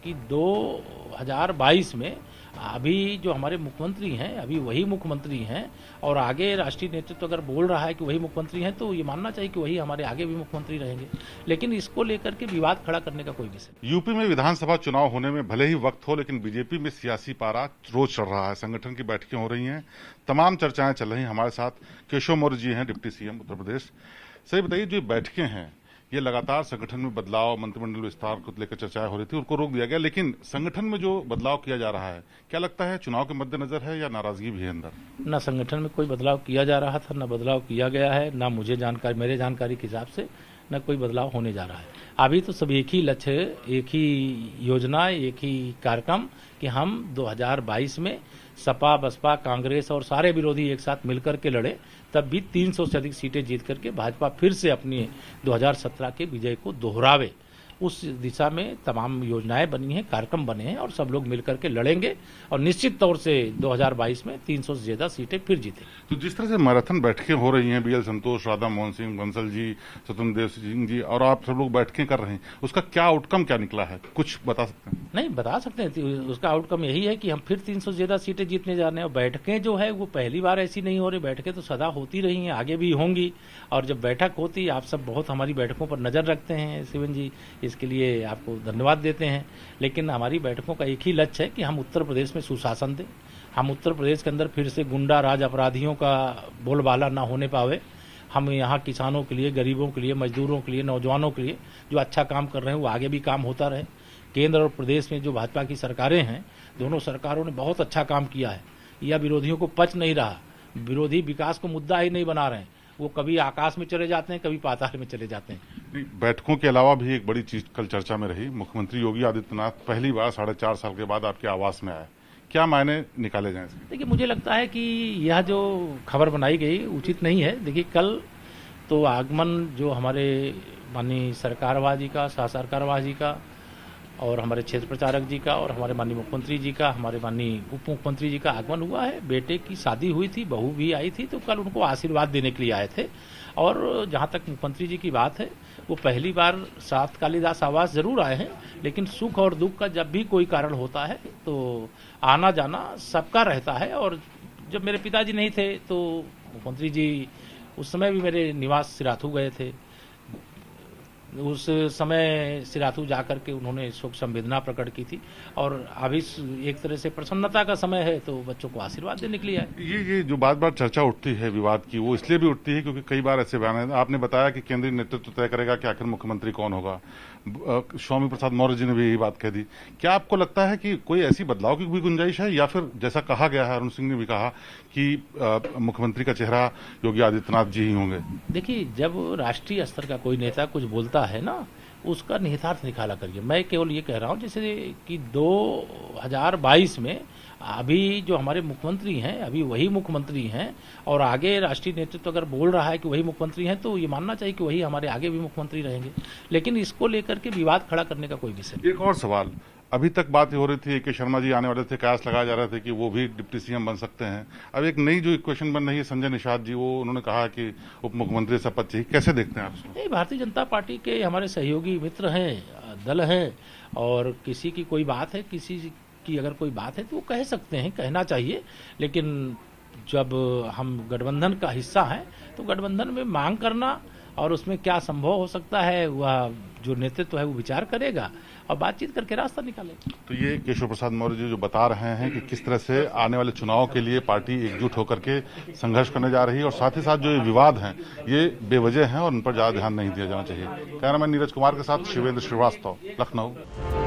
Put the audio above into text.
कि 2022 में अभी जो हमारे मुख्यमंत्री हैं अभी वही मुख्यमंत्री हैं और आगे राष्ट्रीय नेतृत्व अगर बोल रहा है कि वही मुख्यमंत्री हैं तो ये मानना चाहिए कि वही हमारे आगे भी मुख्यमंत्री रहेंगे। लेकिन इसको लेकर के विवाद खड़ा करने का कोई विषय नहीं। यूपी में विधानसभा चुनाव होने में भले ही वक्त हो, लेकिन बीजेपी में सियासी पारा रोज चढ़ रहा है। संगठन की बैठकें हो रही हैं, तमाम चर्चाएं चल रही हैं। हमारे साथ केशव मौर्य जी हैं, डिप्टी सीएम उत्तर प्रदेश। सही बताइए, जो बैठकें हैं ये लगातार संगठन में बदलाव, मंत्रिमंडल विस्तार को लेकर चर्चाएं हो रही थी, उनको रोक दिया गया, लेकिन संगठन में जो बदलाव किया जा रहा है, क्या लगता है चुनाव के मद्देनजर है या नाराजगी भी है अंदर? ना संगठन में कोई बदलाव किया जा रहा था, ना बदलाव किया गया है, ना मुझे जानकारी, मेरे जानकारी के हिसाब से न कोई बदलाव होने जा रहा है। अभी तो सब एक ही लक्ष्य, एक ही योजना, एक ही कार्यक्रम कि हम 2022 में सपा, बसपा, कांग्रेस और सारे विरोधी एक साथ मिलकर के लड़े, तब भी 300 से अधिक सीटें जीत करके भाजपा फिर से अपनी 2017 के विजय को दोहरावे। उस दिशा में तमाम योजनाएं बनी हैं, कार्यक्रम बने हैं और सब लोग मिलकर के लड़ेंगे और निश्चित तौर से 2022 में 300 से ज्यादा सीटें फिर जीतेंगे। तो जिस तरह से मैराथन बैठकें हो रही हैं, बीएल संतोष, राधा मोहन सिंह, बंसल जी, स्वतंत्र देव सिंह जी, और आप सब लोग बैठकें कर रहे हैं, उसका क्या आउटकम क्या निकला है, कुछ बता सकते हैं? नहीं, बता सकते हैं। उसका आउटकम यही है कि हम फिर 300 से ज्यादा सीटें जीतने जा रहे हैं। और बैठकें जो है वो पहली बार ऐसी नहीं हो रही, बैठकें तो सदा होती रही हैं, आगे भी होंगी। और जब बैठक होती, आप सब बहुत हमारी बैठकों पर नजर रखते हैं शिवन जी, इसके लिए आपको धन्यवाद देते हैं। लेकिन हमारी बैठकों का एक ही लक्ष्य है कि हम उत्तर प्रदेश में सुशासन दें, हम उत्तर प्रदेश के अंदर फिर से गुंडा राज, अपराधियों का बोलबाला ना होने पावे। हम यहाँ किसानों के लिए, गरीबों के लिए, मजदूरों के लिए, नौजवानों के लिए जो अच्छा काम कर रहे हैं वो आगे भी काम होता रहे। केंद्र और प्रदेश में जो भाजपा की सरकारें हैं, दोनों सरकारों ने बहुत अच्छा काम किया है। यह विरोधियों को पच नहीं रहा, विरोधी विकास को मुद्दा ही नहीं बना रहे हैं, वो कभी आकाश में चले जाते हैं, कभी पाताल में चले जाते हैं। बैठकों के अलावा भी एक बड़ी चीज कल चर्चा में रही, मुख्यमंत्री योगी आदित्यनाथ पहली बार 4.5 साल के बाद आपके आवास में आए, क्या मायने निकाले जाएं इसके? देखिए, मुझे लगता है कि यह जो खबर बनाई गई उचित नहीं है। देखिए, कल तो आगमन जो हमारे माननीय सरकारवाह जी का, सरकारवाह जी का और हमारे क्षेत्र प्रचारक जी का और हमारे माननीय मुख्यमंत्री जी का, हमारे माननीय उप मुख्यमंत्री जी का आगमन हुआ है। बेटे की शादी हुई थी, बहू भी आई थी, तो कल उनको आशीर्वाद देने के लिए आए थे। और जहां तक मुख्यमंत्री जी की बात है, वो पहली बार सात कालिदास आवास जरूर आए हैं, लेकिन सुख और दुख का जब भी कोई कारण होता है तो आना जाना सबका रहता है। और जब मेरे पिताजी नहीं थे तो मुख्यमंत्री जी उस समय भी मेरे निवास सिराथू गए थे। उस समय सिराथू जाकर के उन्होंने शोक संवेदना प्रकट की थी। और अभी एक तरह से प्रसन्नता का समय है तो बच्चों को आशीर्वाद देने के लिए आए। ये जो बार बार चर्चा उठती है विवाद की, वो इसलिए भी उठती है क्योंकि कई बार ऐसे बयान है, आपने बताया कि केंद्रीय नेतृत्व तय करेगा कि आखिर मुख्यमंत्री कौन होगा। स्वामी प्रसाद मौर्य जी ने भी यही बात कह दी। क्या आपको लगता है कि कोई ऐसी बदलाव की भी गुंजाइश है, या फिर जैसा कहा गया है, अरुण सिंह ने भी कहा कि मुख्यमंत्री का चेहरा योगी आदित्यनाथ जी ही होंगे? देखिए, जब राष्ट्रीय स्तर का कोई नेता कुछ बोलता है ना, उसका निहितार्थ निकाला करिए। मैं केवल ये कह रहा हूं जैसे कि 2022 में अभी जो हमारे मुख्यमंत्री हैं अभी वही मुख्यमंत्री हैं और आगे राष्ट्रीय नेतृत्व अगर बोल रहा है कि वही मुख्यमंत्री हैं तो ये मानना चाहिए कि वही हमारे आगे भी मुख्यमंत्री रहेंगे। लेकिन इसको लेकर के विवाद खड़ा करने का कोई विषय नहीं। एक और सवाल, अभी तक बात हो रही थी कि शर्मा जी आने वाले थे, कयास लगाया जा रहे थे कि वो भी डिप्टी सीएम बन सकते हैं। अब एक नई जो इक्वेशन बन रही है, संजय निषाद जी, वो उन्होंने कहा कि उप मुख्यमंत्री शपथ चाहिए, कैसे देखते हैं आप इसको? भारतीय जनता पार्टी के हमारे सहयोगी मित्र हैं, दल है, और किसी की कोई बात है, किसी की अगर कोई बात है तो वो कह सकते हैं, कहना चाहिए। लेकिन जब हम गठबंधन का हिस्सा हैं तो गठबंधन में मांग करना और उसमें क्या संभव हो सकता है वह जो नेतृत्व है वो विचार करेगा और बातचीत करके रास्ता निकालेगा। तो ये केशव प्रसाद मौर्य जी जो बता रहे हैं कि किस तरह से आने वाले चुनाव के लिए पार्टी एकजुट होकर के संघर्ष करने जा रही है, और साथ ही साथ जो ये विवाद हैं ये बेवजह हैं और उन पर ज्यादा ध्यान नहीं दिया जाना चाहिए। कैमरामैन नीरज कुमार के साथ शिवेंद्र श्रीवास्तव, लखनऊ।